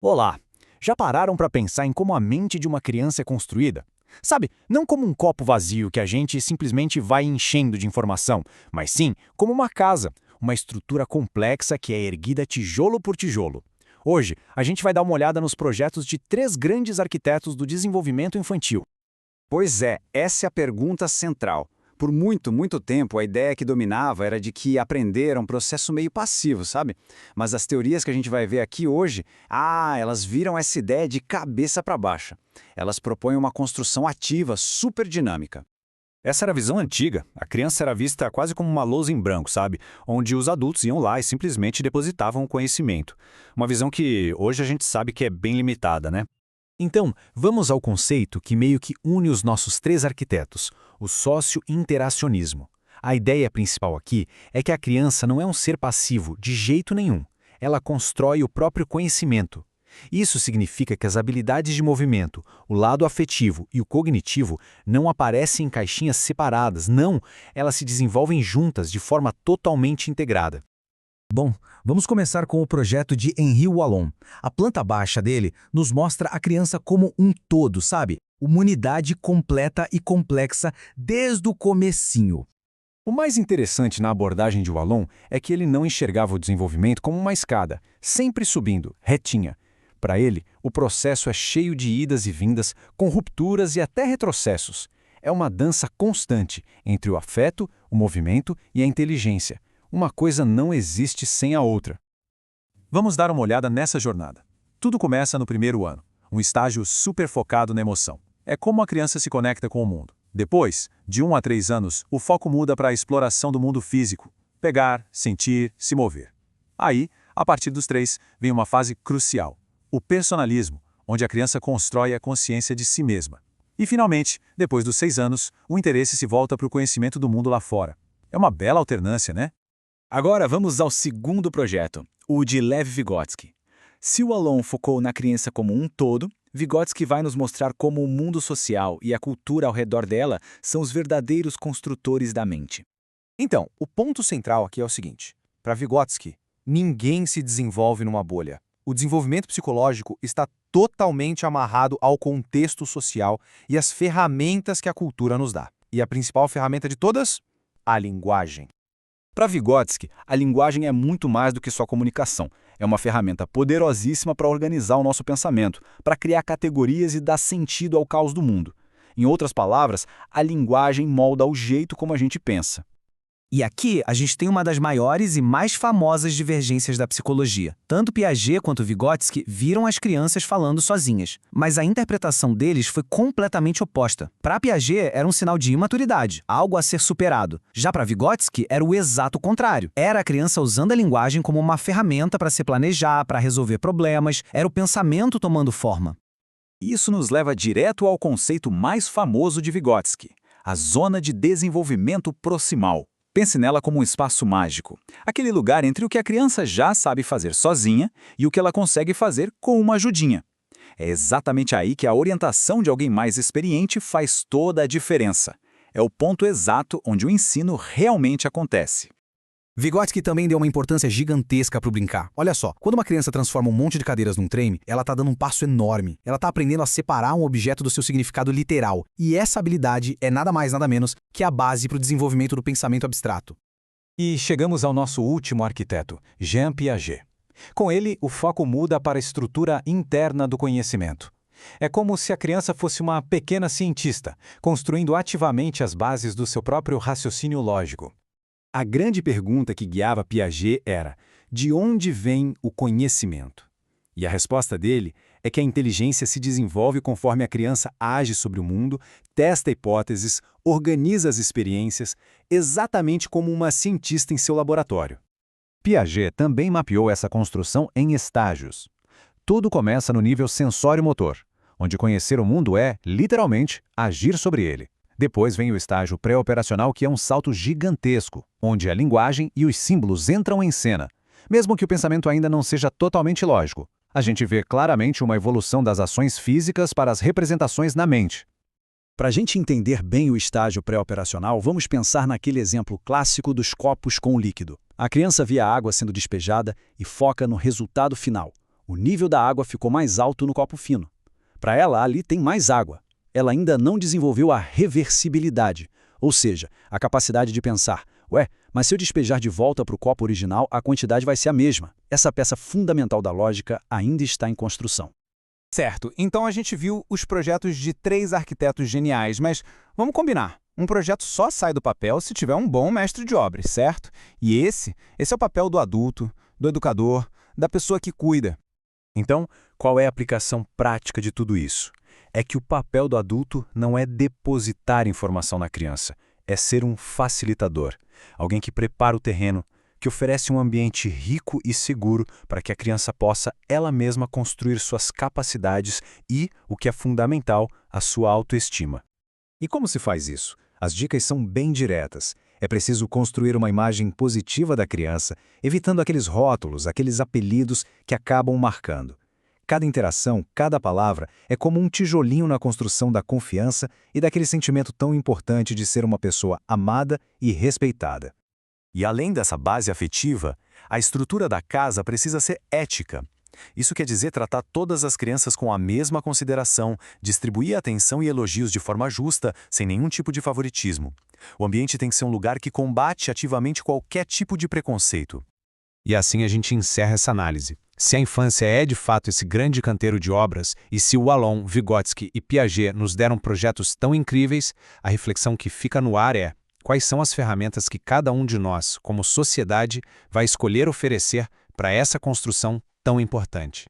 Olá! Já pararam para pensar em como a mente de uma criança é construída? Sabe, não como um copo vazio que a gente simplesmente vai enchendo de informação, mas sim como uma casa, uma estrutura complexa que é erguida tijolo por tijolo. Hoje, a gente vai dar uma olhada nos projetos de três grandes arquitetos do desenvolvimento infantil. Pois é, essa é a pergunta central. Por muito tempo, a ideia que dominava era de que aprender era um processo meio passivo, sabe? Mas as teorias que a gente vai ver aqui hoje, elas viram essa ideia de cabeça para baixo. Elas propõem uma construção ativa, super dinâmica. Essa era a visão antiga. A criança era vista quase como uma lousa em branco, sabe? Onde os adultos iam lá e simplesmente depositavam o conhecimento. Uma visão que hoje a gente sabe que é bem limitada, né? Então, vamos ao conceito que meio que une os nossos três arquitetos, o sócio-interacionismo. A ideia principal aqui é que a criança não é um ser passivo de jeito nenhum. Ela constrói o próprio conhecimento. Isso significa que as habilidades de movimento, o lado afetivo e o cognitivo não aparecem em caixinhas separadas, não, elas se desenvolvem juntas de forma totalmente integrada. Bom, vamos começar com o projeto de Henri Wallon. A planta baixa dele nos mostra a criança como um todo, sabe? Uma unidade completa e complexa desde o comecinho. O mais interessante na abordagem de Wallon é que ele não enxergava o desenvolvimento como uma escada, sempre subindo, retinha. Para ele, o processo é cheio de idas e vindas, com rupturas e até retrocessos. É uma dança constante entre o afeto, o movimento e a inteligência. Uma coisa não existe sem a outra. Vamos dar uma olhada nessa jornada. Tudo começa no primeiro ano, um estágio super focado na emoção. É como a criança se conecta com o mundo. Depois, de 1 a 3 anos, o foco muda para a exploração do mundo físico. Pegar, sentir, se mover. Aí, a partir dos 3, vem uma fase crucial. O personalismo, onde a criança constrói a consciência de si mesma. E, finalmente, depois dos 6 anos, o interesse se volta para o conhecimento do mundo lá fora. É uma bela alternância, né? Agora vamos ao segundo projeto, o de Lev Vygotsky. Se o Wallon focou na criança como um todo, Vygotsky vai nos mostrar como o mundo social e a cultura ao redor dela são os verdadeiros construtores da mente. Então, o ponto central aqui é o seguinte. Para Vygotsky, ninguém se desenvolve numa bolha. O desenvolvimento psicológico está totalmente amarrado ao contexto social e às ferramentas que a cultura nos dá. E a principal ferramenta de todas? A linguagem. Para Vygotsky, a linguagem é muito mais do que só comunicação. É uma ferramenta poderosíssima para organizar o nosso pensamento, para criar categorias e dar sentido ao caos do mundo. Em outras palavras, a linguagem molda o jeito como a gente pensa. E aqui a gente tem uma das maiores e mais famosas divergências da psicologia. Tanto Piaget quanto Vygotsky viram as crianças falando sozinhas, mas a interpretação deles foi completamente oposta. Para Piaget era um sinal de imaturidade, algo a ser superado. Já para Vygotsky era o exato contrário. Era a criança usando a linguagem como uma ferramenta para se planejar, para resolver problemas, era o pensamento tomando forma. Isso nos leva direto ao conceito mais famoso de Vygotsky, a zona de desenvolvimento proximal. Pense nela como um espaço mágico, aquele lugar entre o que a criança já sabe fazer sozinha e o que ela consegue fazer com uma ajudinha. É exatamente aí que a orientação de alguém mais experiente faz toda a diferença. É o ponto exato onde o ensino realmente acontece. Vygotsky também deu uma importância gigantesca para o brincar. Olha só, quando uma criança transforma um monte de cadeiras num trem, ela está dando um passo enorme. Ela está aprendendo a separar um objeto do seu significado literal. E essa habilidade é nada mais nada menos que a base para o desenvolvimento do pensamento abstrato. E chegamos ao nosso último arquiteto, Jean Piaget. Com ele, o foco muda para a estrutura interna do conhecimento. É como se a criança fosse uma pequena cientista, construindo ativamente as bases do seu próprio raciocínio lógico. A grande pergunta que guiava Piaget era: de onde vem o conhecimento? E a resposta dele é que a inteligência se desenvolve conforme a criança age sobre o mundo, testa hipóteses, organiza as experiências, exatamente como uma cientista em seu laboratório. Piaget também mapeou essa construção em estágios. Tudo começa no nível sensório-motor, onde conhecer o mundo é, literalmente, agir sobre ele. Depois vem o estágio pré-operacional, que é um salto gigantesco, onde a linguagem e os símbolos entram em cena, mesmo que o pensamento ainda não seja totalmente lógico. A gente vê claramente uma evolução das ações físicas para as representações na mente. Para a gente entender bem o estágio pré-operacional, vamos pensar naquele exemplo clássico dos copos com líquido. A criança vê a água sendo despejada e foca no resultado final, O nível da água ficou mais alto no copo fino. Para ela, ali tem mais água. Ela ainda não desenvolveu a reversibilidade, ou seja, a capacidade de pensar, ué, mas se eu despejar de volta para o copo original, a quantidade vai ser a mesma. Essa peça fundamental da lógica ainda está em construção. Certo, então a gente viu os projetos de 3 arquitetos geniais, mas vamos combinar. Um projeto só sai do papel se tiver um bom mestre de obras, certo? E esse é o papel do adulto, do educador, da pessoa que cuida. Então, qual é a aplicação prática de tudo isso? É que o papel do adulto não é depositar informação na criança, é ser um facilitador, alguém que prepara o terreno, que oferece um ambiente rico e seguro para que a criança possa ela mesma construir suas capacidades e, o que é fundamental, a sua autoestima. E como se faz isso? As dicas são bem diretas. É preciso construir uma imagem positiva da criança, evitando aqueles rótulos, aqueles apelidos que acabam marcando. Cada interação, cada palavra é como um tijolinho na construção da confiança e daquele sentimento tão importante de ser uma pessoa amada e respeitada. E além dessa base afetiva, a estrutura da casa precisa ser ética. Isso quer dizer tratar todas as crianças com a mesma consideração, distribuir atenção e elogios de forma justa, sem nenhum tipo de favoritismo. O ambiente tem que ser um lugar que combate ativamente qualquer tipo de preconceito. E assim a gente encerra essa análise. Se a infância é de fato esse grande canteiro de obras, e se Wallon, Vygotsky e Piaget nos deram projetos tão incríveis, a reflexão que fica no ar é: quais são as ferramentas que cada um de nós, como sociedade, vai escolher oferecer para essa construção tão importante?